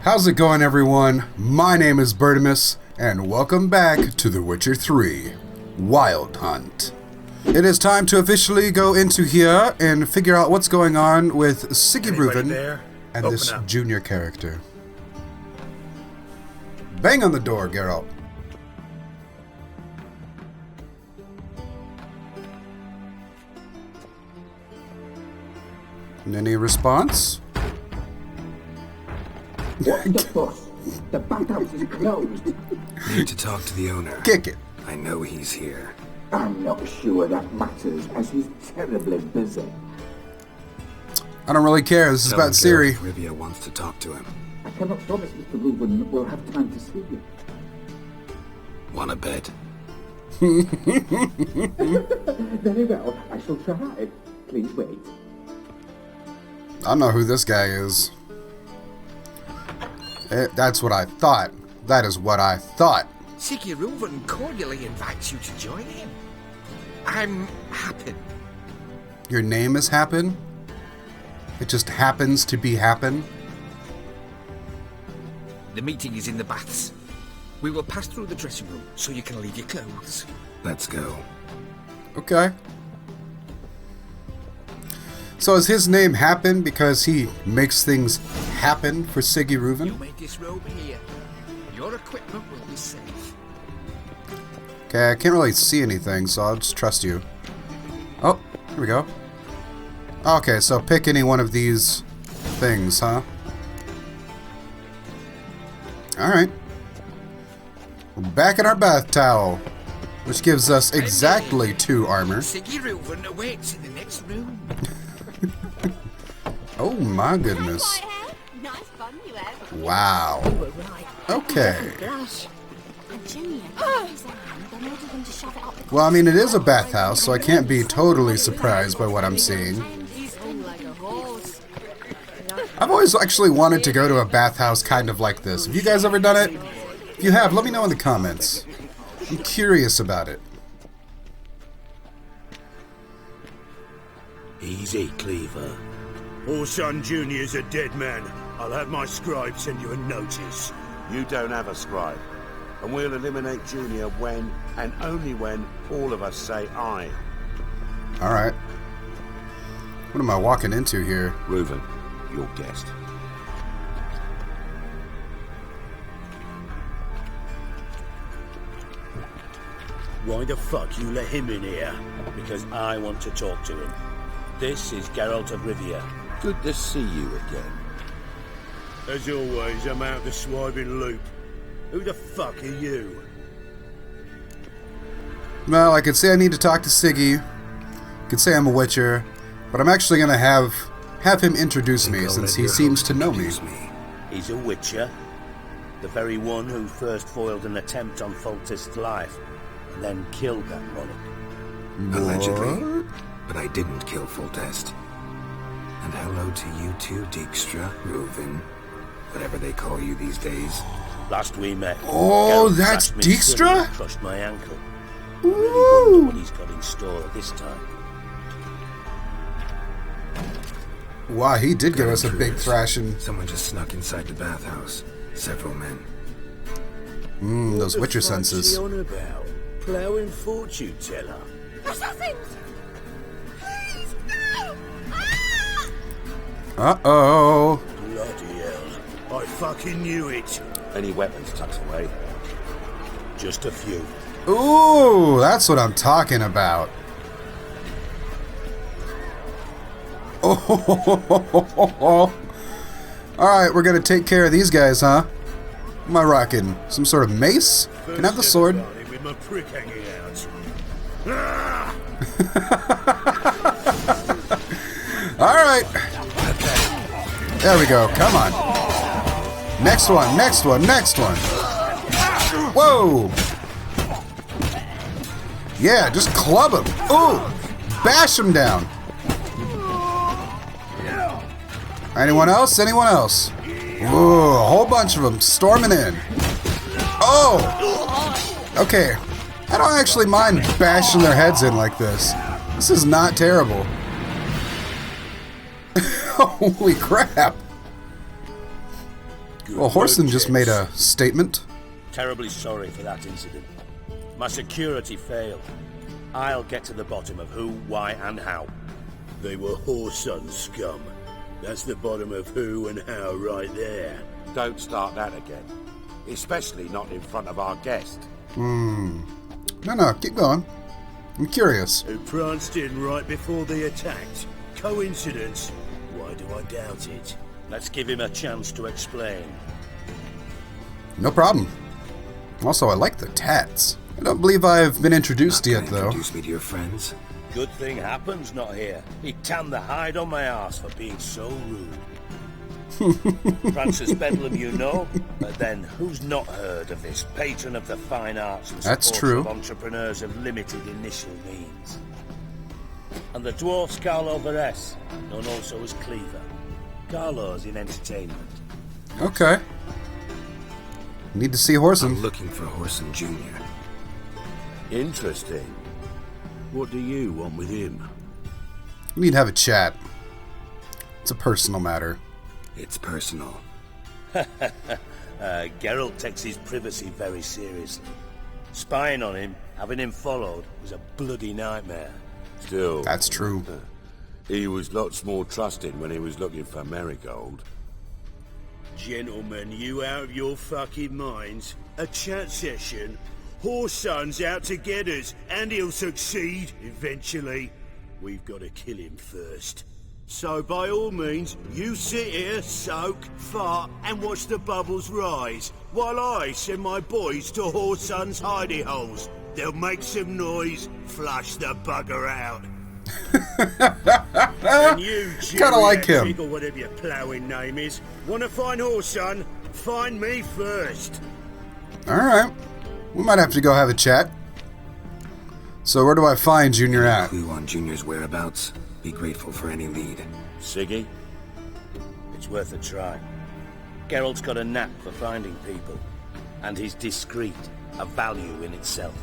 How's it going, everyone? My name is Bertimus, and welcome back to The Witcher 3 Wild Hunt. It is time to officially go into here and figure out what's going on with Ciri and this junior character. Bang on the door, Geralt. Any response? What's the fuss? The bathhouse is closed. Need to talk to the owner. Kick it. I know he's here. I'm not sure that matters, as he's terribly busy. I don't really care. This is about Ciri. Rivia wants to talk to him. I cannot promise Mr. Reuben will have time to see you. Wanna bet? Very well, I shall try. Please wait. I know who this guy is. That's what I thought. That is what I thought. Ciri Reuben cordially invites you to join him. I'm Happen. Your name is Happen? It just happens to be Happen? The meeting is in the baths. We will pass through the dressing room so you can leave your clothes. Let's go. Okay. So is his name Happen because he makes things happen for Ciri Reuben? You made this robe here. Your equipment will be safe. Okay, I can't really see anything, so I'll just trust you. Oh, here we go. Okay, so pick any one of these things, huh? Alright. We're back in our bath towel, which gives us exactly 2 armor. Ciri Reuben awaits in the next room. Oh my goodness. Wow. Okay. Well, I mean, it is a bathhouse, so I can't be totally surprised by what I'm seeing. I've always actually wanted to go to a bathhouse kind of like this. Have you guys ever done it? If you have, let me know in the comments. I'm curious about it. Easy, Cleaver. Orson Jr.'s a dead man. I'll have my scribe send you a notice. You don't have a scribe. And we'll eliminate Junior when, and only when, all of us say aye. Alright. What am I walking into here? Reuben, your guest. Why the fuck you let him in here? Because I want to talk to him. This is Geralt of Rivia. Good to see you again. As always, I'm out the swiving loop. Who the fuck are you? Well, I could say I need to talk to Siggy. Could say I'm a Witcher, but I'm actually gonna have him introduce me since he seems to know me. He's a Witcher. The very one who first foiled an attempt on Foltest's life, and then killed that monarch. Allegedly. But I didn't kill Foltest. And hello to you too, Dijkstra, Reuben, whatever they call you these days. Last we met, oh, Geralt that's crashed me Dijkstra? and crushed my ankle. Ooh. I really wonder what he's got in store this time. Wow, he did give us a big Intruders. thrashing. Someone just snuck inside the bathhouse. Several men. Those Witcher senses. What's he on about? Ploughing fortune teller. Assassins! Please, no! Uh-oh. Bloody hell. I fucking knew it. Any weapons tucked away? Just a few. Ooh, that's what I'm talking about. Oh, alright, we're gonna take care of these guys, huh? What am I rocking? Some sort of mace? Can I have the sword? With my prick hanging out. Ah! Alright. There we go. Come on. Next one, next one, next one. Whoa. Yeah, just club him. Ooh. Bash him down. Anyone else? Anyone else? Ooh, a whole bunch of them storming in. Oh. Okay. I don't actually mind bashing their heads in like this. This is not terrible. Holy crap. Well, Horson just made a statement. Terribly sorry for that incident. My security failed. I'll get to the bottom of who, why, and how. They were Horson scum. That's the bottom of who and how right there. Don't start that again. Especially not in front of our guest. No, keep going. I'm curious. Who pranced in right before they attacked. Coincidence? Why do I doubt it? Let's give him a chance to explain. No problem. Also, I like the tats. I don't believe I've been introduced yet, though. Introduce me to your friends. Good thing Happen's not here. He tanned the hide on my ass for being so rude. Francis Bedlam, you know, but then who's not heard of this patron of the fine arts and That's supporter true. of entrepreneurs of limited initial means? And the dwarf's Carlo Veres, known also as Cleaver. Carlo's in entertainment. Okay. Need to see Horson. I'm looking for Horson Jr. Interesting. What do you want with him? We need to have a chat. It's a personal matter. It's personal. Geralt takes his privacy very seriously. Spying on him, having him followed, was a bloody nightmare. Still, That's true. he was lots more trusting when he was looking for Marigold. Gentlemen, you out of your fucking minds? A chat session? Horson's out to get us, and he'll succeed, eventually. We've got to kill him first. So by all means, you sit here, soak, fart, and watch the bubbles rise, while I send my boys to Horson's hidey holes. They'll make some noise, flush the bugger out. And you, Kinda like him. Jig, or whatever your ploughing name is, want to find Horson? Find me first. Alright. We might have to go have a chat. So where do I find Junior at? Clue on Junior's whereabouts. Be grateful for any lead. Siggy? It's worth a try. Geralt's got a knack for finding people. And he's discreet, a value in itself.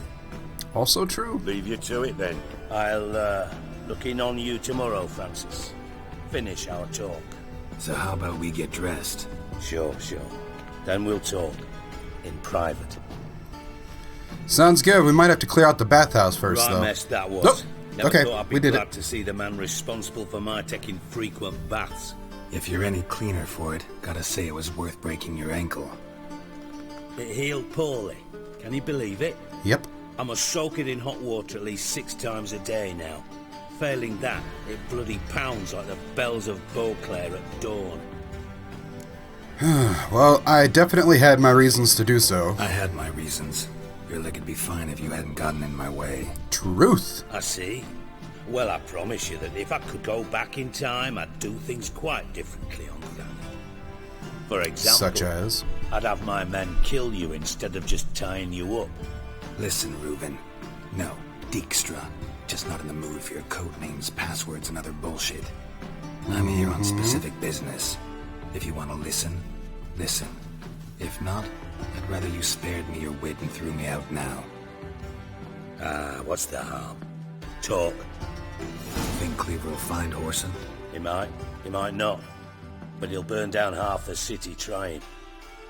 Also true. Leave you to it then. I'll, look in on you tomorrow, Francis. Finish our talk. So how about we get dressed? Sure. Then we'll talk. In private. Sounds good. We might have to clear out the bathhouse first, Right though. mess that was. Nope. Never Okay, thought I'd be we did glad it. to see the man responsible for my taking frequent baths. If you're any cleaner for it, gotta say it was worth breaking your ankle. It healed poorly. Can you believe it? Yep. I must soak it in hot water at least 6 times a day now. Failing that, it bloody pounds like the bells of Beauclair at dawn. Well, I definitely had my reasons to do so. I had my reasons. Your leg would be fine if you hadn't gotten in my way. Truth. I see. Well, I promise you that if I could go back in time, I'd do things quite differently on that. For example, Such as? I'd have my men kill you instead of just tying you up. Listen, Reuben. No, Dijkstra. Just not in the mood for your code names, passwords, and other bullshit. I'm here on specific business. If you want to listen, listen. If not, I'd rather you spared me your wit and threw me out now. What's the harm? Talk. Think Cleaver will find Horson? He might not. But he'll burn down half the city trying.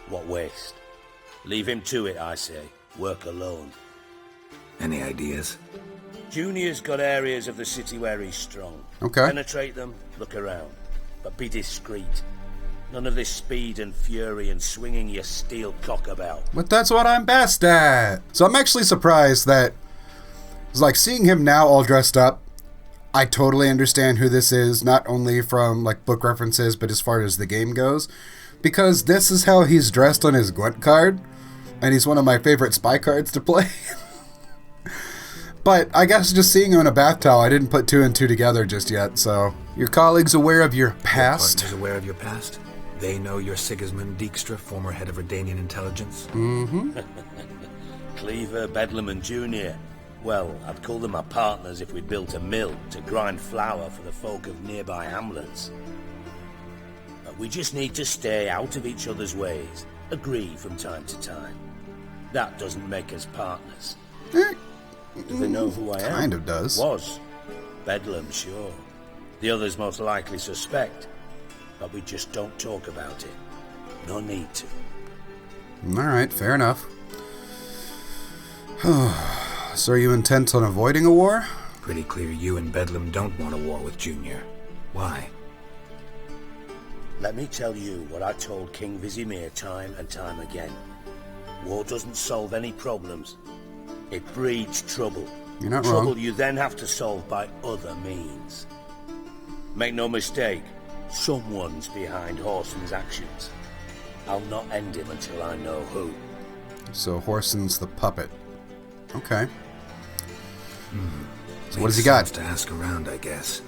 What waste. Leave him to it, I say. Work alone. Any ideas? Junior's got areas of the city where he's strong. Okay. Penetrate them, look around. But be discreet. None of this speed and fury and swinging your steel cock about. But that's what I'm best at. So I'm actually surprised that, it's like, seeing him now all dressed up, I totally understand who this is, not only from like book references, but as far as the game goes. Because this is how he's dressed on his Gwent card, and he's one of my favorite spy cards to play. But I guess just seeing him in a bath towel, I didn't put 2 and 2 together just yet, so. Your colleagues aware of your past? Partners aware of your past? They know you're Sigismund Dijkstra, former head of Redanian intelligence? Cleaver, Bedlam and Junior. Well, I'd call them my partners if we'd built a mill to grind flour for the folk of nearby hamlets. But we just need to stay out of each other's ways, agree from time to time. That doesn't make us partners. Do they know who I am? Kind of does. Was. Bedlam, sure. The others most likely suspect. But we just don't talk about it. No need to. Alright, fair enough. So are you intent on avoiding a war? Pretty clear you and Bedlam don't want a war with Junior. Why? Let me tell you what I told King Vizimir time and time again. War doesn't solve any problems. It breeds trouble. You're not Trouble wrong. you then have to solve by other means. Make no mistake, someone's behind Horson's actions. I'll not end him until I know who. So Horson's the puppet. Okay. So what Makes does he got? sense to ask around, I guess.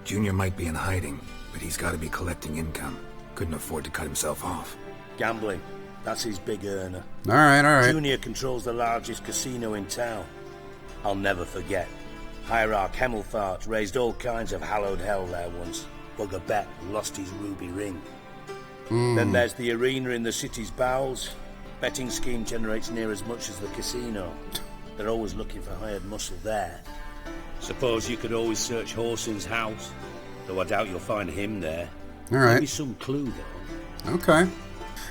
Junior might be in hiding, but he's got to be collecting income. Couldn't afford to cut himself off. Gambling. That's his big earner. Alright. Junior controls the largest casino in town. I'll never forget. Hierarch Hemmelfart raised all kinds of hallowed hell there once. Bugger Bet lost his ruby ring. Then there's the arena in the city's bowels. Betting scheme generates near as much as the casino. They're always looking for hired muscle there. Suppose you could always search Horson's house, though I doubt you'll find him there. Alright. Maybe some clue, though. Okay.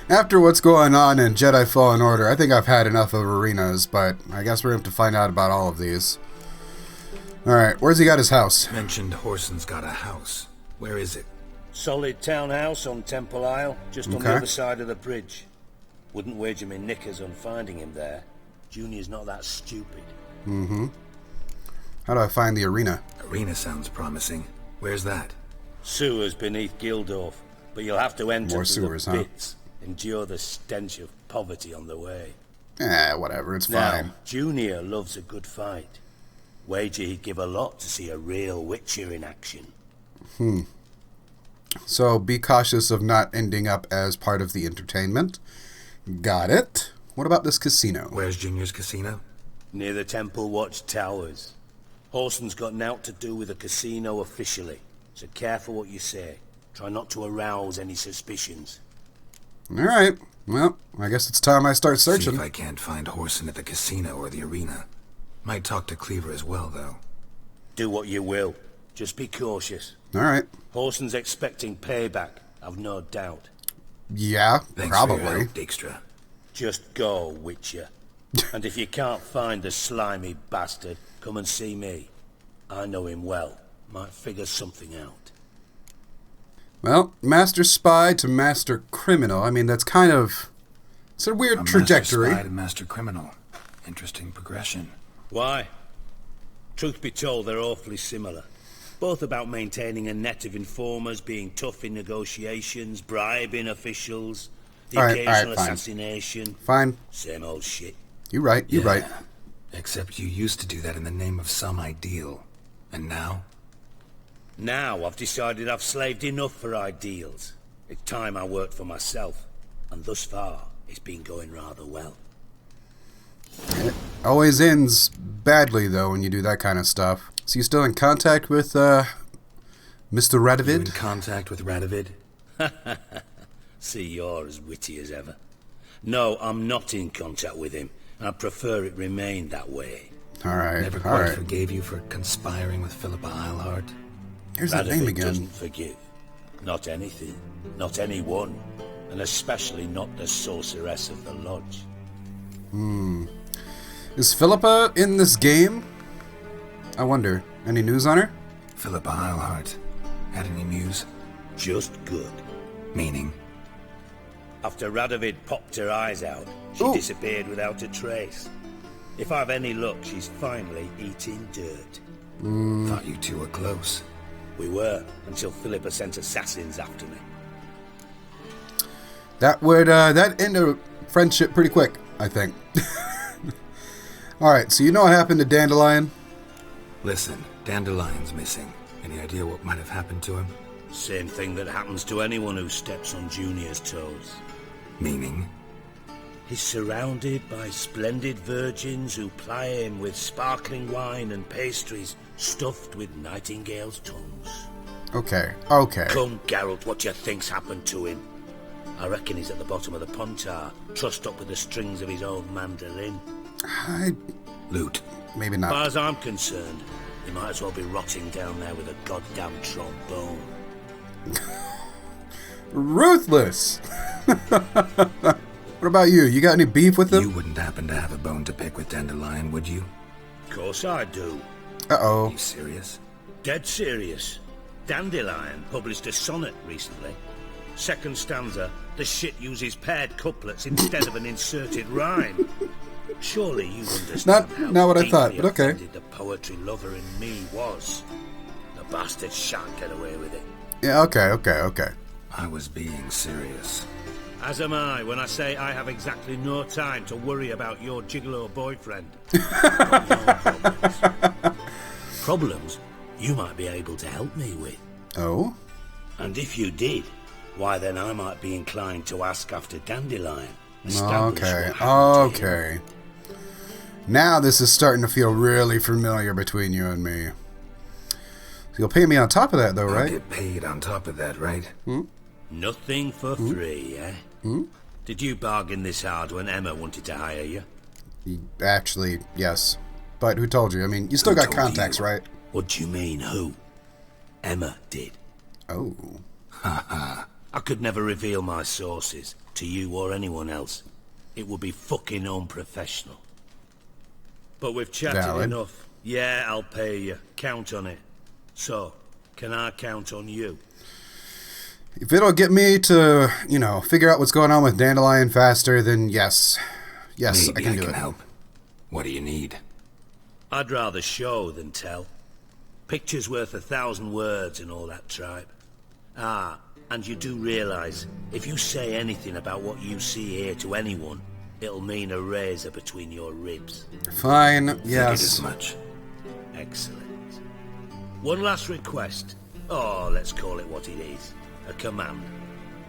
After what's going on in Jedi Fallen Order, I think I've had enough of arenas, but I guess we're going to have to find out about all of these. Alright, where's he got his house? Mentioned Horson's got a house. Where is it? Solid townhouse on Temple Isle, just on Okay. the other side of the bridge. Wouldn't wager me knickers on finding him there. Junior's not that stupid. How do I find the arena? Arena sounds promising. Where's that? Sewers beneath Gildorf, but you'll have to enter More through sewers, the huh? pits. Endure the stench of poverty on the way. Whatever, it's Now, fine. Junior loves a good fight. Wager he'd give a lot to see a real Witcher in action. So be cautious of not ending up as part of the entertainment. Got it. What about this casino? Where's Junior's casino? Near the Temple Watch Towers. Horson's got naught to do with the casino officially, so careful what you say. Try not to arouse any suspicions. Alright, well, I guess it's time I start See searching. if I can't find Horson at the casino or the arena. Might talk to Cleaver as well, though. Do what you will. Just be cautious. Alright. Horson's expecting payback, I've no doubt. Yeah, Thanks for your probably. help, Dijkstra. Just go, Witcher. And if you can't find the slimy bastard, come and see me. I know him well. Might figure something out. Well, master spy to master criminal. I mean, that's kind of... It's a weird trajectory. Master spy to master criminal. Interesting progression. Why? Truth be told, they're awfully similar. Both about maintaining a net of informers, being tough in negotiations, bribing officials, the Alright, occasional fine. assassination. Fine. Same old shit. You're right, you're right. Except you used to do that in the name of some ideal. And now? Now I've decided I've slaved enough for ideals. It's time I worked for myself. And thus far, it's been going rather well. Always ends badly, though, when you do that kind of stuff. So you still in contact with, Mr. You in Radovid? contact with Radovid? See, you're as witty as ever. No, I'm not in contact with him. I prefer it remained that way. Alright, Never quite alright. forgave you for conspiring with Philippa Eilhart? Here's that name Radovid again. doesn't forgive. Not anything. Not anyone. And especially not the sorceress of the lodge. Is Philippa in this game? I wonder. Any news on her? Philippa Eilhart. Had any news? Just good. Meaning? After Radovid popped her eyes out, she Ooh. disappeared without a trace. If I've any luck, she's finally eating dirt. Thought you two were close. We were, until Philippa sent assassins after me. That would, that end a friendship pretty quick, I think. Alright, so you know what happened to Dandelion? Listen, Dandelion's missing. Any idea what might have happened to him? Same thing that happens to anyone who steps on Junior's toes. Meaning? He's surrounded by splendid virgins who ply him with sparkling wine and pastries stuffed with nightingales' tongues. Okay, okay. Come, Geralt, what do you think's happened to him? I reckon he's at the bottom of the Pontar, trussed up with the strings of his own mandolin. Loot. Maybe As far not. as I'm concerned, he might as well be rotting down there with a goddamn trombone. Ruthless! What about you? You got any beef with him? You wouldn't happen to have a bone to pick with Dandelion, would you? Of course I do. Uh-oh. You serious? Dead serious. Dandelion published a sonnet recently. Second stanza, the shit uses paired couplets instead of an inserted rhyme. Surely you understand Not what I deeply thought, but okay. offended the poetry lover in me was. The bastard shan't get away with it. Yeah, okay. I was being serious. As am I when I say I have exactly no time to worry about your gigolo boyfriend. Problems you might be able to help me with. Oh? And if you did, why then I might be inclined to ask after Dandelion. Establish what happened to him. Okay. Now this is starting to feel really familiar between you and me. So you'll pay me on top of that, though, I'll right? get paid on top of that, right? Nothing for free, eh? Did you bargain this hard when Emma wanted to hire you? Actually, yes. But who told you? I mean, you still got told contacts, you? right? What do you mean, who? Emma did. Oh. I could never reveal my sources to you or anyone else. It would be fucking unprofessional. But we've chatted Valid. enough. Yeah, I'll pay you. Count on it. So, can I count on you? If it'll get me to, figure out what's going on with Dandelion faster, then yes. Yes, Maybe I can do it. help. What do you need? I'd rather show than tell. Picture's worth 1,000 words and all that tripe. Ah, and you do realise, if you say anything about what you see here to anyone, it'll mean a razor between your ribs. Fine, Figured yes. as much. Excellent. One last request. Oh, let's call it what it is. A command.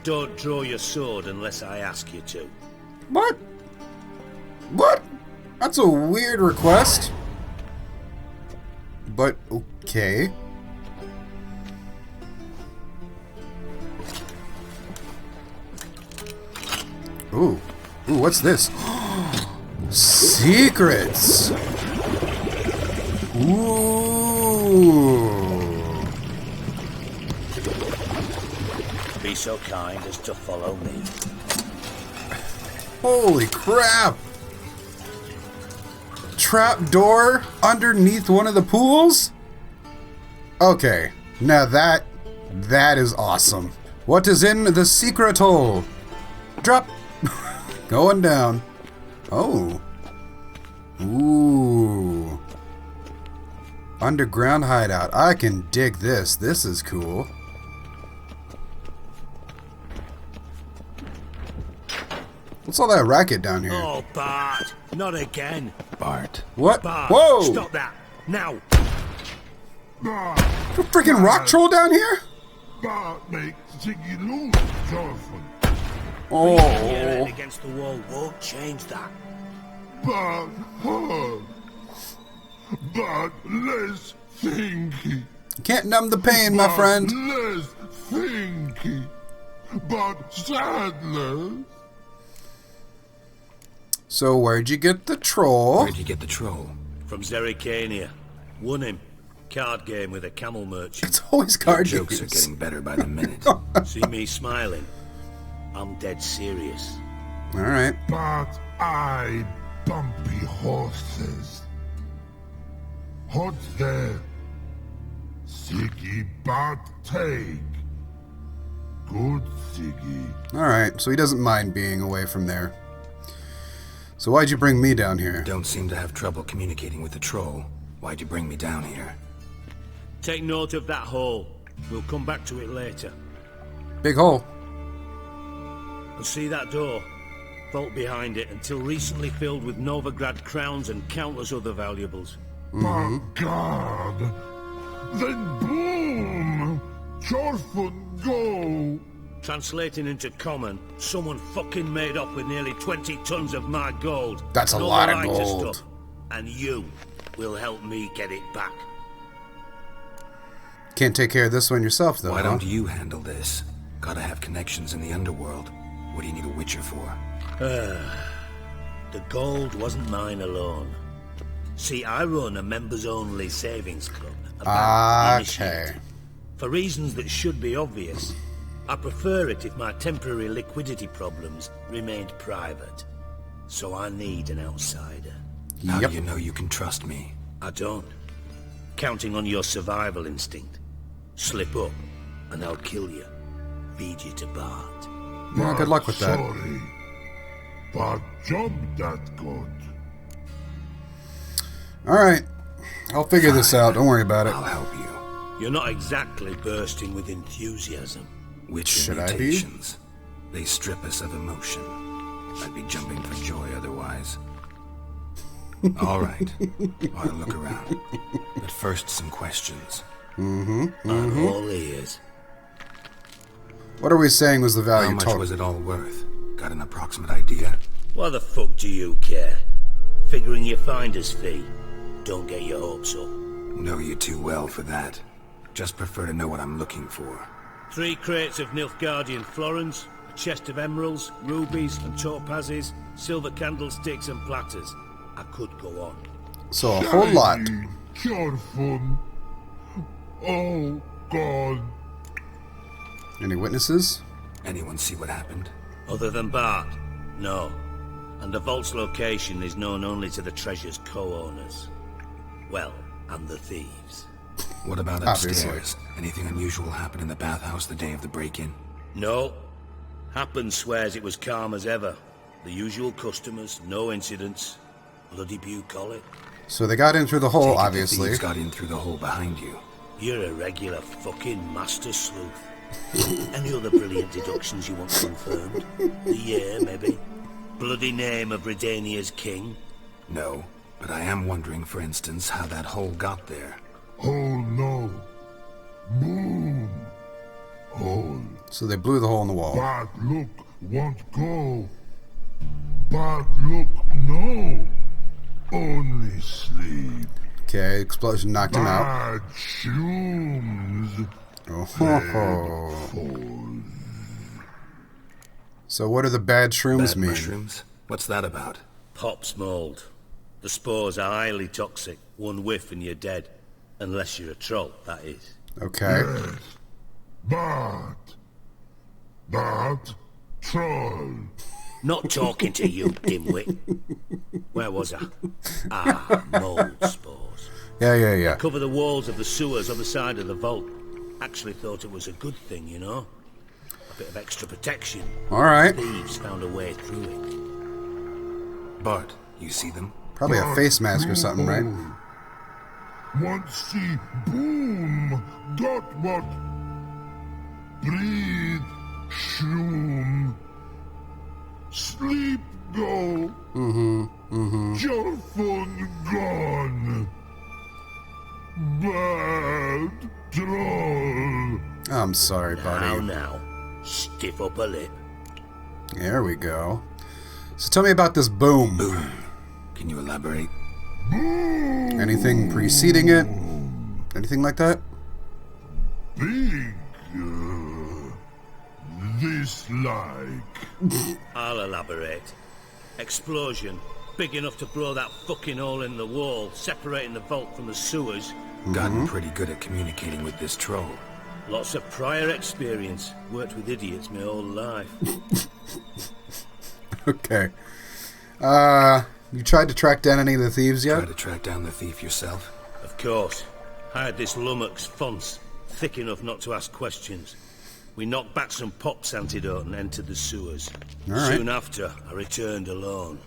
Don't draw your sword unless I ask you to. What? What? That's a weird request. But, okay. Ooh. Ooh, what's this? Secrets! Ooh. Be so kind as to follow me. Holy crap! Trap door underneath one of the pools? Okay, now that is awesome. What is in the secret hole? Drop! Going down. Oh. Ooh. Underground hideout. I can dig this. This is cool. What's all that racket down here? Oh, Bart! Not again! Bart. What? Bart! Whoa! Stop that! Now! A freaking rock troll down here? Bart makes Ziggy lose, Jonathan. Your Oh. head against the wall won't change that. Bart hurt. Bart less thinky. Can't numb the pain, my friend. Less thinky. But sadness. So where'd you get the troll? Where'd you get the troll? From Zericania. Won him. Card game with a camel merchant. It's always card Jokes are games. getting better by the minute. See me smiling? I'm dead serious. All right. But I bumpy horses. Hot there. Ziggy Bart take. Good Ziggy. All right. So he doesn't mind being away from there. So why'd you bring me down here? Don't seem to have trouble communicating with the troll. Why'd you bring me down here? Take note of that hole. We'll come back to it later. Big hole. And see that door? Vault behind it, until recently filled with Novigrad crowns and countless other valuables. My God. Then boom. Jorfun go. Translating into common, someone fucking made off with nearly 20 tons of my gold. That's a And all lot the of lighter gold. Stuff. And you will help me get it back. Can't take care of this one yourself, though. Why huh? don't you handle this? Gotta have connections in the underworld. What do you need a witcher for? The gold wasn't mine alone. See, I run a members-only savings club. A bank Okay. initiate. For reasons that should be obvious, I prefer it if my temporary liquidity problems remained private. So I need an outsider. How do you know you can trust me? I don't. Counting on your survival instinct. Slip up, and I'll kill you. Feed you to Bart. Yeah, good luck with that. Sorry, but job that good. Alright. I'll figure this out. Don't worry about it. I'll help you. You're not exactly bursting with enthusiasm. Which Should I be? mutations? They strip us of emotion. I'd be jumping for joy otherwise. All right. I'll look around. But first, some questions. I'm all ears. What are we saying was the value How much total? was it all worth? Got an approximate idea? Why the fuck do you care? Figuring your finder's fee. Don't get your hopes up. Know you too well for that. Just prefer to know what I'm looking for. 3 crates of Nilfgaardian florins, a chest of emeralds, rubies and topazes, silver candlesticks and platters. I could go on. So a whole lot. Careful. Oh, God. Any witnesses? Anyone see what happened? Other than Bart? No. And the vault's location is known only to the treasure's co-owners. Well, and the thieves. What about Obviously. upstairs? Anything unusual happen in the bathhouse the day of the break-in? No. Happen swears it was calm as ever. The usual customers, no incidents. Bloody bucolic. So they got in through the hole, Take it the obviously. thieves got in through the hole behind you. You're a regular fucking master sleuth. Any other brilliant deductions you want confirmed? The year, maybe? Bloody name of Redania's king? No, but I am wondering, for instance, how that hole got there. Oh, no. Boom. Hole. So they blew the hole in the wall. Bad look won't go. Bad look no. Only sleep. Okay, explosion knocked him out. Bad shrooms. Oh, ho, ho. So what do the bad shrooms Bad mean? mushrooms? What's that about? Pop's mold. The spores are highly toxic. One whiff and you're dead. Unless you're a troll, that is. Okay. Yes. Bad. Bad troll. Not talking to you, dimwit. Where was I? Ah, mold spores. Yeah. Cover the walls of the sewers on the side of the vault. Actually thought it was a good thing, you know? A bit of extra protection. Alright. Thieves found a way through it. Bart, you see them? Probably a face mask or something, right? Want see boom. Got what? Breathe. Shroom. Sleep go. Your phone gone. Bad troll. I'm sorry, buddy. Now. Stiff upper lip. There we go. So tell me about this boom. Boom. Can you elaborate? Anything preceding it? Anything like that? Big. This like. I'll elaborate. Explosion. Big enough to blow that fucking hole in the wall, separating the vault from the sewers. Gotten pretty good at communicating with this troll. Lots of prior experience. Worked with idiots my whole life. Okay. You tried to track down any of the thieves Try yet? to track down the thief yourself? Of course. I had this lummox, Fons, thick enough not to ask questions. We knocked back some Pop's antidote and entered the sewers. All right. Soon after, I returned alone.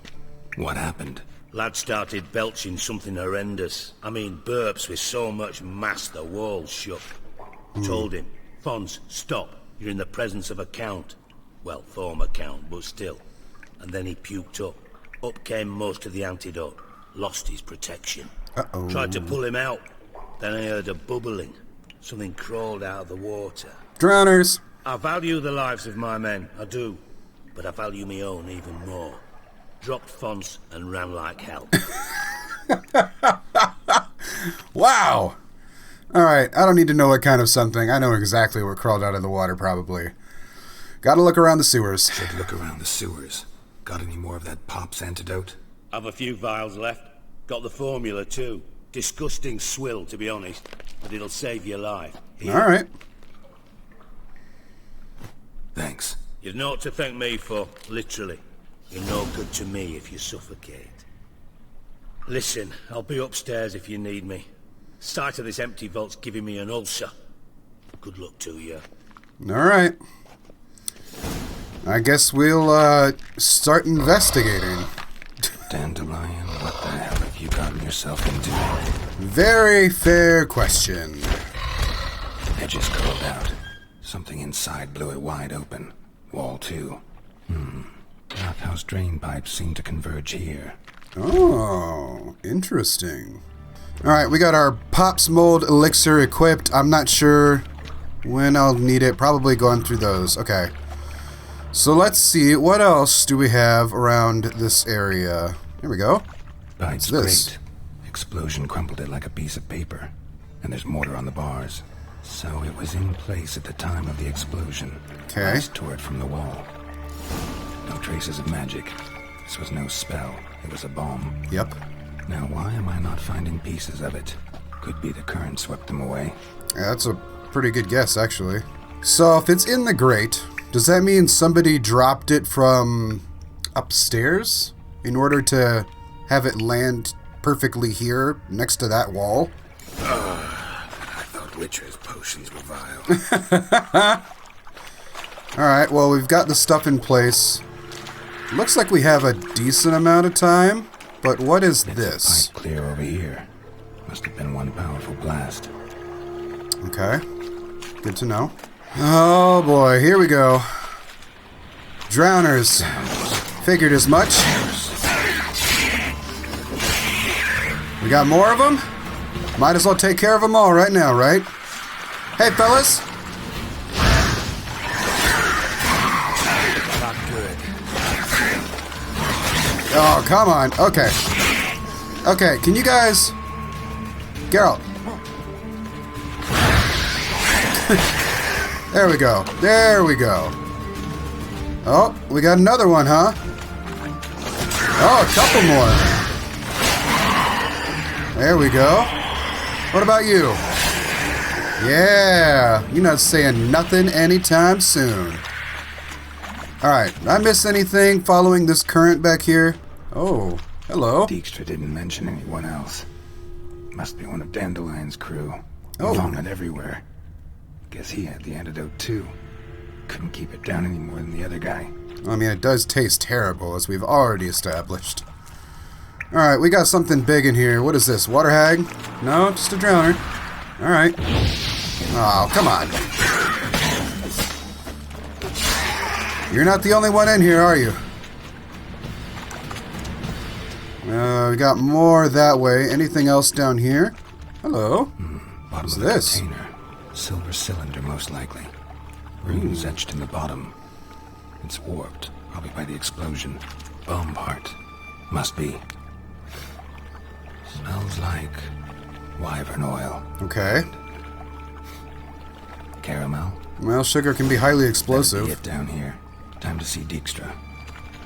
What happened? Lad started belching something horrendous. I mean, burps with so much mass the walls shook. Told him, Fons, stop. You're in the presence of a count. Well, former count, but still. And then he puked up. Up came most of the antidote. Lost his protection. Uh-oh. Tried to pull him out. Then I heard a bubbling. Something crawled out of the water. Drowners. I value the lives of my men, I do. But I value my own even more. Dropped Fons and ran like hell. Wow. Alright, I don't need to know what kind of something. I know exactly what crawled out of the water, probably. Gotta look around the sewers. Should look around the sewers. Got any more of that Pop's antidote? Have a few vials left. Got the formula too. Disgusting swill, to be honest. But it'll save your life. Here. Alright. Thanks. You've naught to thank me for, literally. You're no good to me if you suffocate. Listen, I'll be upstairs if you need me. Sight of this empty vault's giving me an ulcer. Good luck to you. Alright. I guess we'll, start investigating. Dandelion, what the hell have you gotten yourself into? Very fair question. Edges curled out. Something inside blew it wide open. Wall too. Bathhouse drain pipes seem to converge here. Oh, interesting. Alright, we got our Pops Mold Elixir equipped. I'm not sure when I'll need it. Probably going through those. Okay. So let's see. What else do we have around this area? Here we go. Pipes this? great. Explosion crumpled it like a piece of paper. And there's mortar on the bars. So it was in place at the time of the explosion. Okay. Ice tore it from the wall. No traces of magic. This was no spell. It was a bomb. Yep. Now, why am I not finding pieces of it? Could be the current swept them away. Yeah, that's a pretty good guess, actually. So, if it's in the grate, does that mean somebody dropped it from upstairs in order to have it land perfectly here next to that wall? I thought Witcher's potions were vile. Alright, well, we've got the stuff in place. Looks like we have a decent amount of time, but what is this? Pipe clear over here. Must have been one powerful blast. Okay. Good to know. Oh boy, here we go. Drowners. Figured as much. We got more of them? Might as well take care of them all right now, right? Hey, fellas. Not good. Oh, come on. Okay. Okay, can you guys... Geralt. There we go. There we go. Oh, we got another one, huh? Oh, a couple more. There we go. What about you? Yeah, you're not saying nothing anytime soon. Alright, did I miss anything following this current back here? Oh, hello. Dijkstra didn't mention anyone else. Must be one of Dandelion's crew. Oh. Vomit everywhere. Guess he had the antidote too. Couldn't keep it down any more than the other guy. I mean, it does taste terrible, as we've already established. Alright, we got something big in here. What is this, water hag? No, just a drowner. Alright. Oh, come on. You're not the only one in here, are you? We got more that way. Anything else down here? Hello. What's this? Container. Silver cylinder, most likely. Runes etched in the bottom. It's warped, probably by the explosion. Bomb part. Must be. Smells like wyvern oil. Okay. Caramel. Well, sugar can be highly That'd explosive. be it down here. Time to see Dijkstra.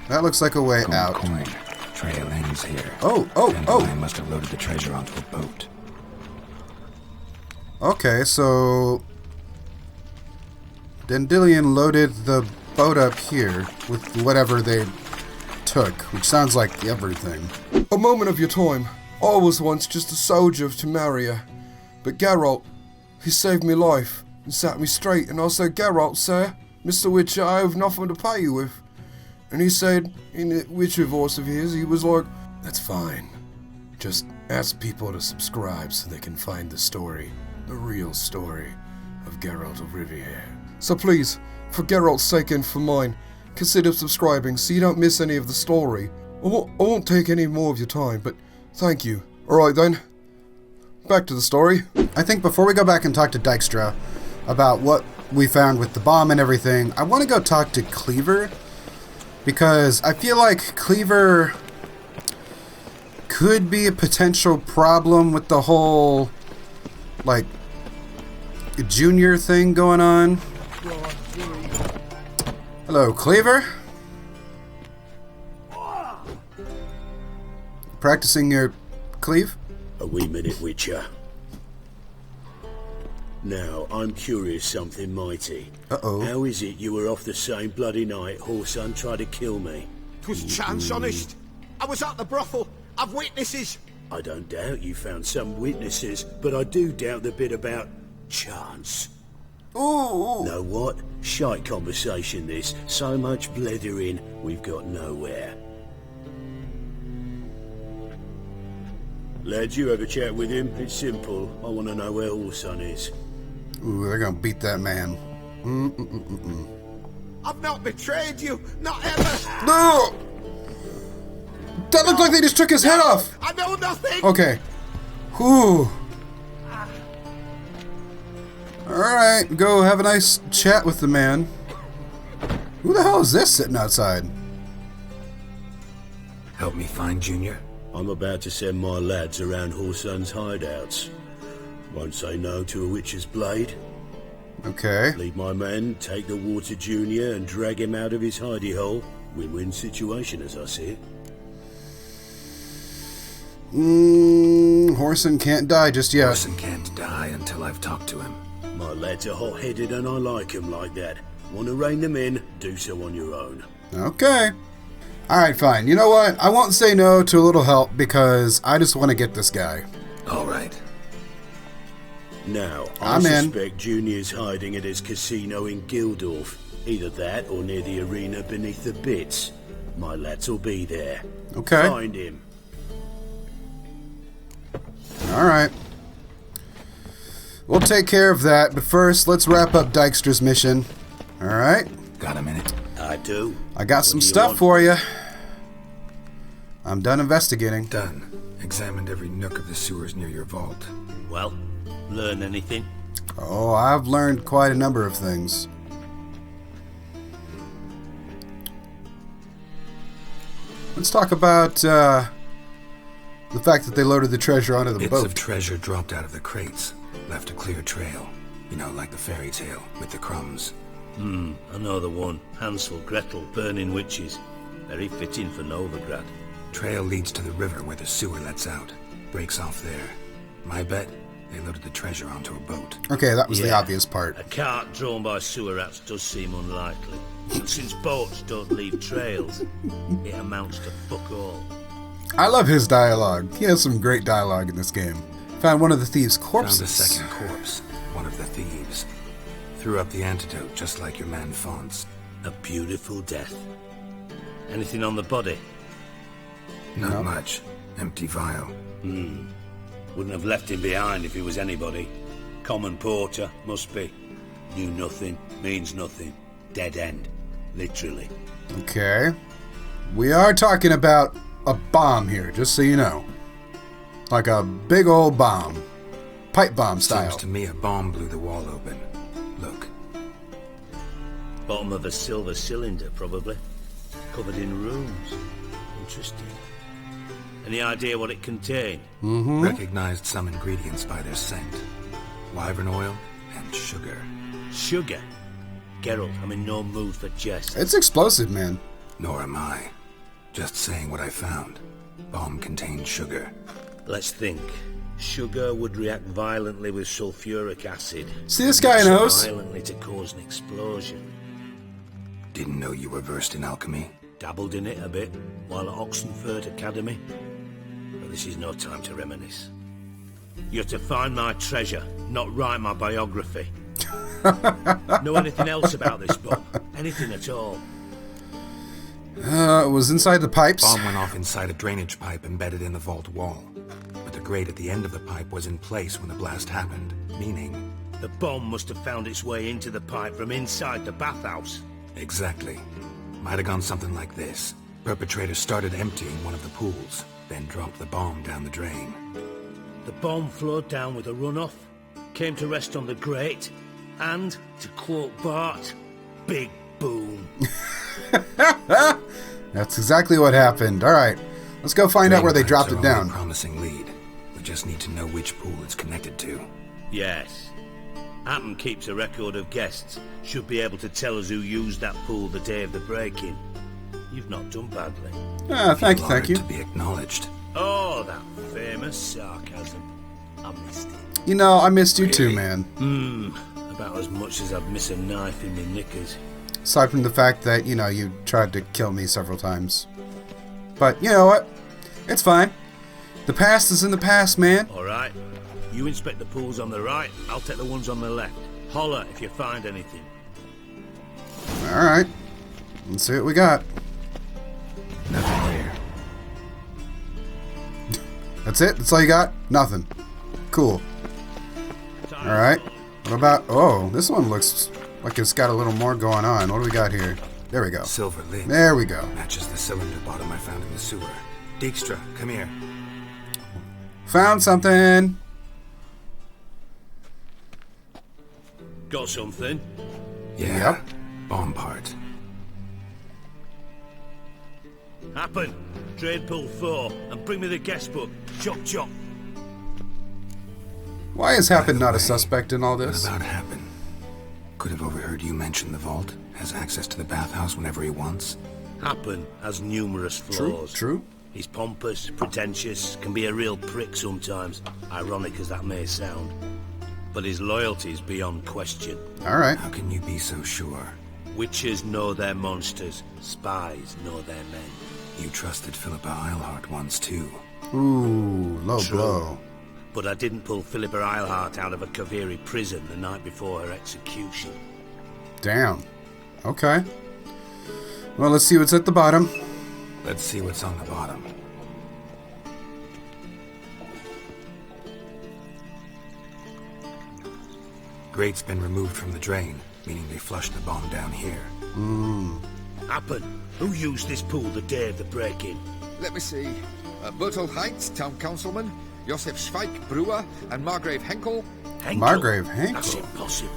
That looks like a way Gold out. coin. Trail ends here. Oh. Dandelion must have loaded the treasure onto a boat. Okay, so... Dandelion loaded the boat up here with whatever they took, which sounds like everything. A moment of your time. I was once just a soldier of Temeria, but Geralt, he saved me life and set me straight, and I said, Geralt, sir, Mr. Witcher, I have nothing to pay you with. And he said, in the Witcher voice of his, he was like, that's fine. Just ask people to subscribe so they can find the story, the real story of Geralt of Rivia. So please, for Geralt's sake and for mine, consider subscribing so you don't miss any of the story. I won't take any more of your time, but thank you. Alright then, back to the story. I think before we go back and talk to Dijkstra about what we found with the bomb and everything, I want to go talk to Cleaver, because I feel like Cleaver could be a potential problem with the whole, like, junior thing going on. Hello, Cleaver? Practicing your cleave? A wee minute, Witcher. Now, I'm curious something mighty. Uh-oh. How is it you were off the same bloody night Whoreson tried to kill me? 'Twas chance, honest. I was at the brothel. I've witnesses. I don't doubt you found some witnesses, but I do doubt the bit about chance. Ooh. Know what? Shite conversation this. So much blethering, we've got nowhere. Lads, you have a chat with him. It's simple. I want to know where Whoreson is. Ooh, they're gonna beat that man. I've not betrayed you. Not ever. No! That looked like they just took his head off! I know nothing. Okay. Whew. Alright, go have a nice chat with the man. Who the hell is this sitting outside? Help me find Junior? I'm about to send my lads around Whoreson's hideouts. Won't say no to a witch's blade. Okay. Lead my men, take the water Junior and drag him out of his hidey hole. Win-win situation as I see it. Whoreson can't die just yet. Person can't die until I've talked to him. My lads are hot-headed and I like 'em like that. Want to rein them in? Do so on your own. Okay. Alright, fine. You know what? I won't say no to a little help because I just want to get this guy. All right. Now, I I'm in. suspect Junior's hiding at his casino in Gildorf. Either that or near the arena beneath the bits. My lads will be there. Okay. Find him. Alright. We'll take care of that, but first, let's wrap up Dykstra's mission. Alright? Got a minute? I do. I got some What do you stuff want? for you. I'm done investigating. Done. Examined every nook of the sewers near your vault. Well, learn anything? Oh, I've learned quite a number of things. Let's talk about the fact that they loaded the treasure onto the Bits boat. of treasure dropped out of the crates. Left a clear trail. You know, like the fairy tale with the crumbs. I know the one. Hansel, Gretel, burning witches. Very fitting for Novigrad. Trail leads to the river where the sewer lets out. Breaks off there. My bet, they loaded the treasure onto a boat. Okay, that was the Yeah. obvious part. A cart drawn by sewer rats does seem unlikely. But since boats don't leave trails, it amounts to fuck all. I love his dialogue. He has some great dialogue in this game. Found one of the thieves' Found corpses. a second corpse. One of the thieves. Threw up the antidote just like your man Fonz. A beautiful death. Anything on the body? Not much. Empty vial. Wouldn't have left him behind if he was anybody. Common porter, must be. Knew nothing, means nothing. Dead end. Literally. Okay. We are talking about a bomb here, just so you know. Like a big old bomb. Pipe bomb style. Seems to me a bomb blew the wall open. Look. Bottom of a silver cylinder, probably. Covered in runes. Interesting. Any idea what it contained? Recognized some ingredients by their scent. Wyvern oil and sugar. Sugar? Geralt, I'm in no mood for jest. It's explosive, man. Nor am I. Just saying what I found. Bomb contained sugar. Let's think. Sugar would react violently with sulfuric acid. See, this guy So knows. violently to cause an explosion. Didn't know you were versed in alchemy. Dabbled in it a bit while at Oxenford Academy. But this is no time to reminisce. You're to find my treasure, not write my biography. Know anything else about this bomb? Anything at all? It was inside the pipes. Bomb went off inside a drainage pipe embedded in the vault wall. But the grate at the end of the pipe was in place when the blast happened, meaning... The bomb must have found its way into the pipe from inside the bathhouse. Exactly. Might have gone something like this. Perpetrator started emptying one of the pools, then dropped the bomb down the drain. The bomb flowed down with a runoff, came to rest on the grate, and, to quote Bart, big boom. That's exactly what happened. Alright, let's go find out where they Drain dropped pipes it are only down. a promising lead. We just need to know which pool it's connected to. Yes. Appen keeps a record of guests. Should be able to tell us who used that pool the day of the break-in. You've not done badly. Thank you, Feel thank you. honored to be acknowledged. Oh, that famous sarcasm. I missed it. You know, I missed you too, man. About as much as I'd miss a knife in my knickers. Aside from the fact that, you know, you tried to kill me several times. But, you know what? It's fine. The past is in the past, man. Alright. You inspect the pools on the right, I'll take the ones on the left. Holler if you find anything. Alright. Let's see what we got. Nothing here. That's it? That's all you got? Nothing. Cool. Alright. What about... Oh, this one looks like it's got a little more going on. What do we got here? There we go. Silver lid. There we go. Matches the cylinder bottom I found in the sewer. Dijkstra, come here. Found something. Got something? Yeah. Yep. Bomb part. Happen. Trade pool 4 and bring me the guest book. Chop chop. Why is Happen not a suspect in all What this? about Happen? Could have overheard you mention the vault. Has access to the bathhouse whenever he wants. Happen has numerous flaws. True. He's pompous, pretentious, can be a real prick sometimes, ironic as that may sound. But his loyalty is beyond question. Alright. How can you be so sure? Witches know their monsters, spies know their men. You trusted Philippa Eilhart once too. Ooh, low True. blow. But I didn't pull Philippa Eilhart out of a Kaviri prison the night before her execution. Damn. Okay. Well, let's see what's at the bottom. Let's see what's on the bottom. Grate's been removed from the drain, meaning they flushed the bomb down here. Happen. Who used this pool the day of the break-in? Let me see. Bertolt Heinz, town councilman, Josef Schweik, brewer, and Margrave Henkel. Henkel? Margrave Henkel? That's impossible.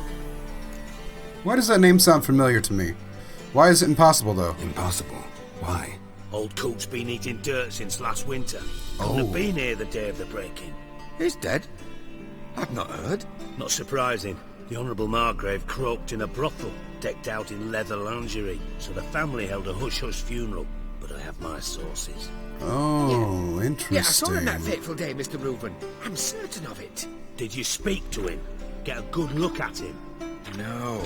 Why does that name sound familiar to me? Why is it impossible, though? Impossible. Why? Old Coot's been eating dirt since last winter. Couldn't have been here the day of the break-in. He's dead? I've not heard. Not surprising. The Honourable Margrave croaked in a brothel, decked out in leather lingerie, so the family held a hush-hush funeral. But I have my sources. Oh, interesting. Yeah, I saw him that fateful day, Mr. Reuben. I'm certain of it. Did you speak to him? Get a good look at him? No.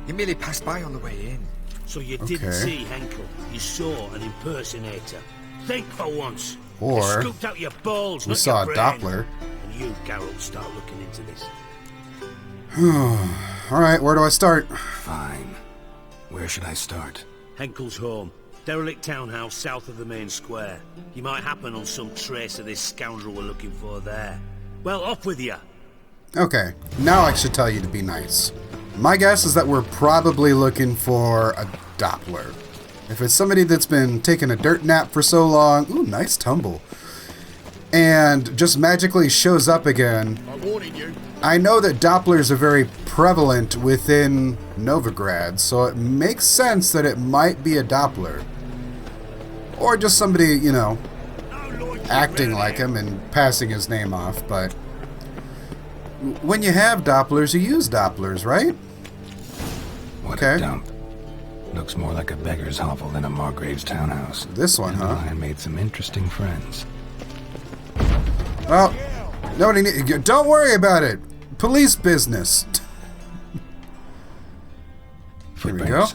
He merely passed by on the way in. So you Okay. didn't see Henkel. You saw an impersonator. Think for once. Or You scooped out your balls, we not saw your a brain. Doppler. And you, Geralt, start looking into this. Alright, where do I start? Fine. Where should I start? Henkel's home. Derelict townhouse south of the main square. You might happen on some trace of this scoundrel we're looking for there. Well, off with you. Okay, now I should tell you to be nice. My guess is that we're probably looking for a Doppler. If it's somebody that's been taking a dirt nap for so long, ooh, nice tumble, and just magically shows up again, I'm warning you. I know that Dopplers are very prevalent within Novigrad, so it makes sense that it might be a Doppler. Or just somebody, you know, acting like him and passing his name off, but when you have Dopplers, you use Dopplers, right? What Okay. a dump. Looks more like a beggar's hovel than a Margrave's townhouse. This one, huh? I made some interesting friends. Well, nobody don't worry about it. Police business. Here we go. Footprints.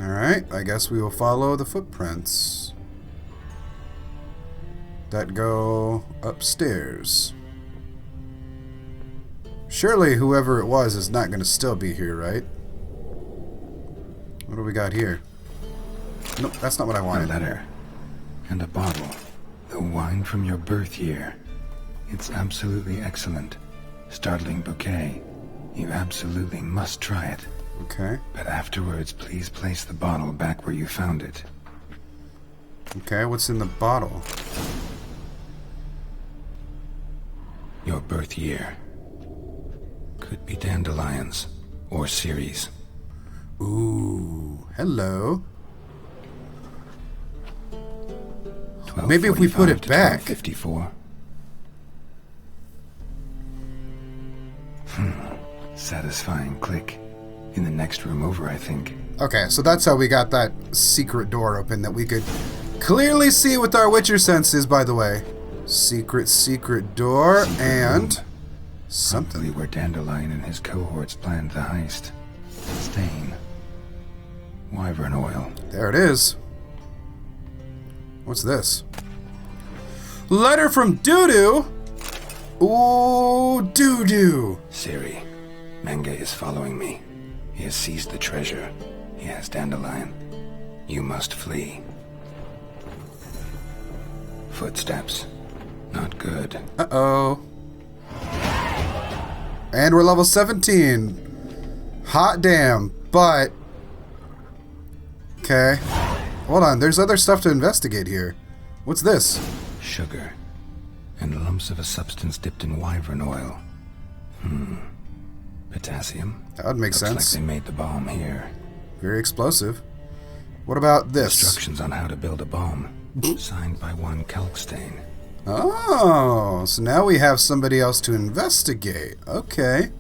Alright, I guess we will follow the footprints that go upstairs. Surely whoever it was is not going to still be here, right? What do we got here? Nope, that's not what I A wanted. letter. And a bottle. The wine from your birth year. It's absolutely excellent. Startling bouquet. You absolutely must try it. Okay. But afterwards, please place the bottle back where you found it. Okay, what's in the bottle? Your birth year. Could be dandelions. Or Ciri's. Ooh, hello. Maybe if we put it back. 54. Satisfying click. In the next room over, I think. Okay, so that's how we got that secret door open that we could clearly see with our Witcher senses, by the way. Secret door and something. Probably where Dandelion and his cohorts planned the heist. Stain. Wyvern oil. There it is. What's this? Letter from Doodoo. Ooh, Doodoo. Ciri. Menge is following me. He has seized the treasure. He has Dandelion. You must flee. Footsteps. Not good. Uh-oh. And we're level 17. Hot damn, but... Okay. Hold on, there's other stuff to investigate here. What's this? Sugar. And lumps of a substance dipped in wyvern oil. Potassium. That would make sense. Looks like they made the bomb here. Very explosive. What about this? Instructions on how to build a bomb. Signed by one Kalkstain. Oh, so now we have somebody else to investigate. Okay.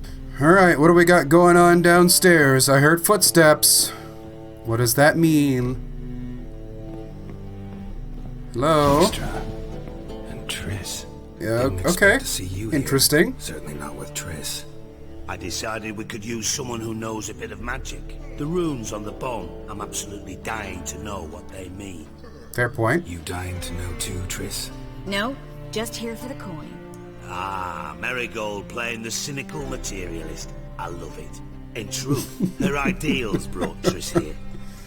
Alright, what do we got going on downstairs? I heard footsteps. What does that mean? Hello? Dijkstra and Triss. Yeah, Didn't expect okay. to see you Interesting. here. Certainly not with Triss. I decided we could use someone who knows a bit of magic. The runes on the bomb, I'm absolutely dying to know what they mean. Fair point. You dying to know too, Triss? No, just here for the coin. Ah, Marigold playing the cynical materialist. I love it. In truth, her ideals brought Triss here.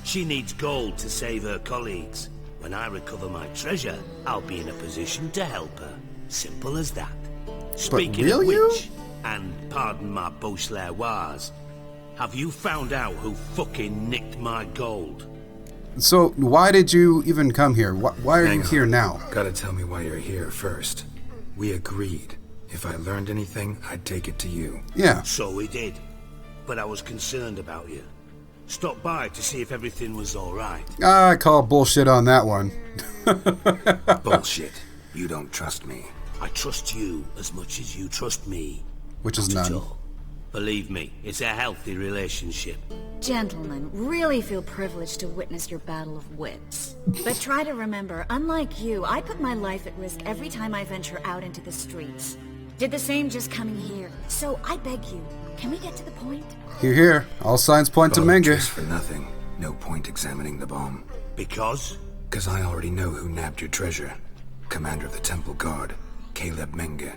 She needs gold to save her colleagues. When I recover my treasure, I'll be in a position to help her. Simple as that. Speaking will of you? which, and pardon my Beauclervoise, have you found out who fucking nicked my gold? So, why did you even come here? Why are you here now? Gotta tell me why you're here first. We agreed. If I learned anything, I'd take it to you. Yeah. So we did. But I was concerned about you. Stopped by to see if everything was alright. I call bullshit on that one. Bullshit. You don't trust me. I trust you as much as you trust me. Which is Not at none. all. Believe me, it's a healthy relationship. Gentlemen, really feel privileged to witness your battle of wits. But try to remember, unlike you, I put my life at risk every time I venture out into the streets. Did the same just coming here. So I beg you, can we get to the point? Here. All signs point to Followed Menge. Triss for nothing. No point examining the bomb. Because? Because I already know who nabbed your treasure. Commander of the Temple Guard, Caleb Menge.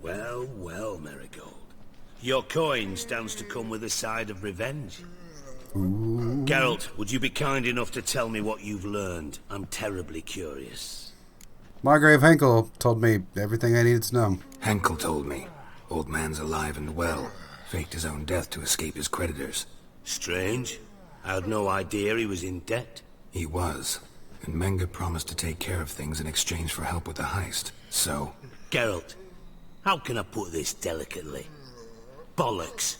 Well, well, Marigold. Your coin stands to come with a side of revenge. Geralt, would you be kind enough to tell me what you've learned? I'm terribly curious. Margrave Henkel told me everything I needed to know. Henkel told me. Old man's alive and well. Faked his own death to escape his creditors. Strange. I had no idea he was in debt. He was. And Menge promised to take care of things in exchange for help with the heist. So... Geralt, how can I put this delicately? Bollocks.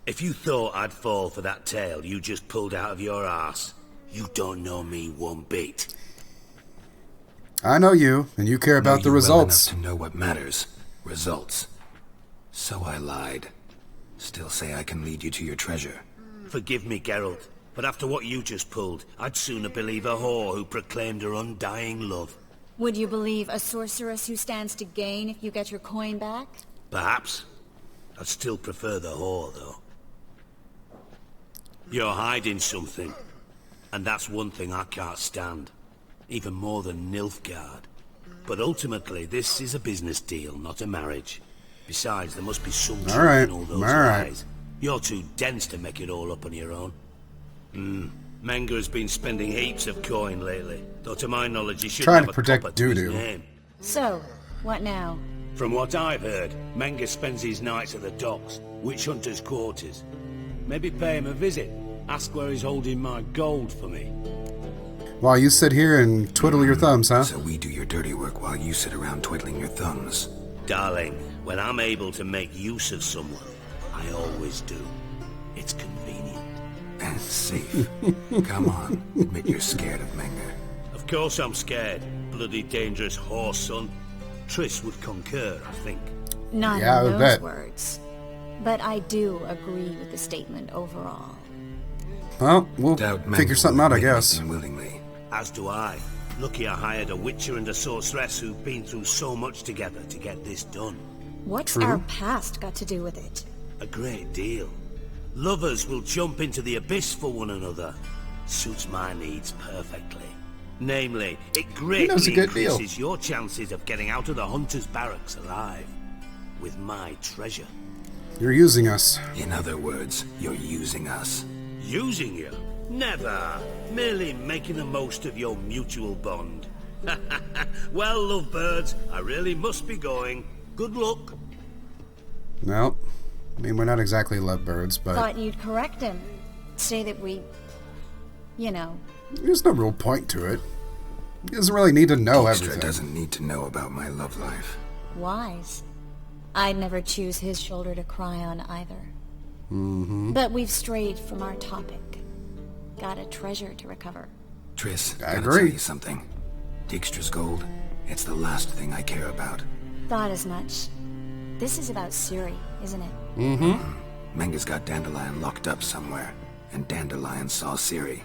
If you thought I'd fall for that tale you just pulled out of your arse, you don't know me one bit. I know you, and you care about the results. Well enough to know what matters. Results. So I lied. Still say I can lead you to your treasure. Forgive me, Geralt, but after what you just pulled, I'd sooner believe a whore who proclaimed her undying love. Would you believe a sorceress who stands to gain if you get your coin back? Perhaps. I'd still prefer the whore, though. You're hiding something, and that's one thing I can't stand. Even more than Nilfgaard. But ultimately, this is a business deal, not a marriage. Besides, there must be some truth in all those lies. You're too dense to make it all up on your own. Menge has been spending heaps of coin lately, though to my knowledge he should Trying have to a protect copper to his Doodoo. name. So, what now? From what I've heard, Menge spends his nights at the docks, witch hunters' quarters. Maybe pay him a visit. Ask where he's holding my gold for me. While you sit here and twiddle your thumbs, huh? So we do your dirty work while you sit around twiddling your thumbs. Darling, when I'm able to make use of someone, I always do. It's convenient. And safe. Come on, admit you're scared of Menge. Of course I'm scared. Bloody dangerous horse, son. Triss would concur, I think. Not Yeah, I in would those bet. words. But I do agree with the statement overall. Well, we'll Doubt Menge figure something would out, I admit guess. anything willingly. As do I. Lucky I hired a witcher and a sorceress who've been through so much together to get this done. What's True. our past got to do with it? A great deal. Lovers will jump into the abyss for one another. Suits my needs perfectly. Namely, it knows a greatly good deal. increases your chances of getting out of the hunter's barracks alive. With my treasure. You're using us. In other words, you're using us. Using you? Never. Merely making the most of your mutual bond. Well, lovebirds, I really must be going. Good luck. No. I mean, we're not exactly lovebirds, but Thought you'd correct him. Say that we... You know. there's no real point to it. He doesn't really need to know Dijkstra everything. doesn't need to know about my love life. Wise. I'd never choose his shoulder to cry on either. But we've strayed from our topic. Got a treasure to recover. Triss, I gotta agree. tell you something. Dijkstra's gold, it's the last thing I care about. Thought as much. This is about Ciri, isn't it? Menga's got Dandelion locked up somewhere, and Dandelion saw Ciri.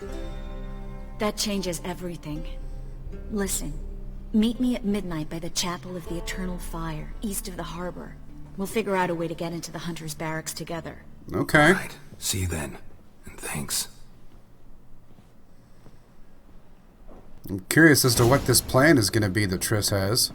That changes everything. Listen, meet me at midnight by the Chapel of the Eternal Fire, east of the harbor. We'll figure out a way to get into the Hunter's barracks together. Okay. Right, see you then, and thanks. I'm curious as to what this plan is going to be that Triss has.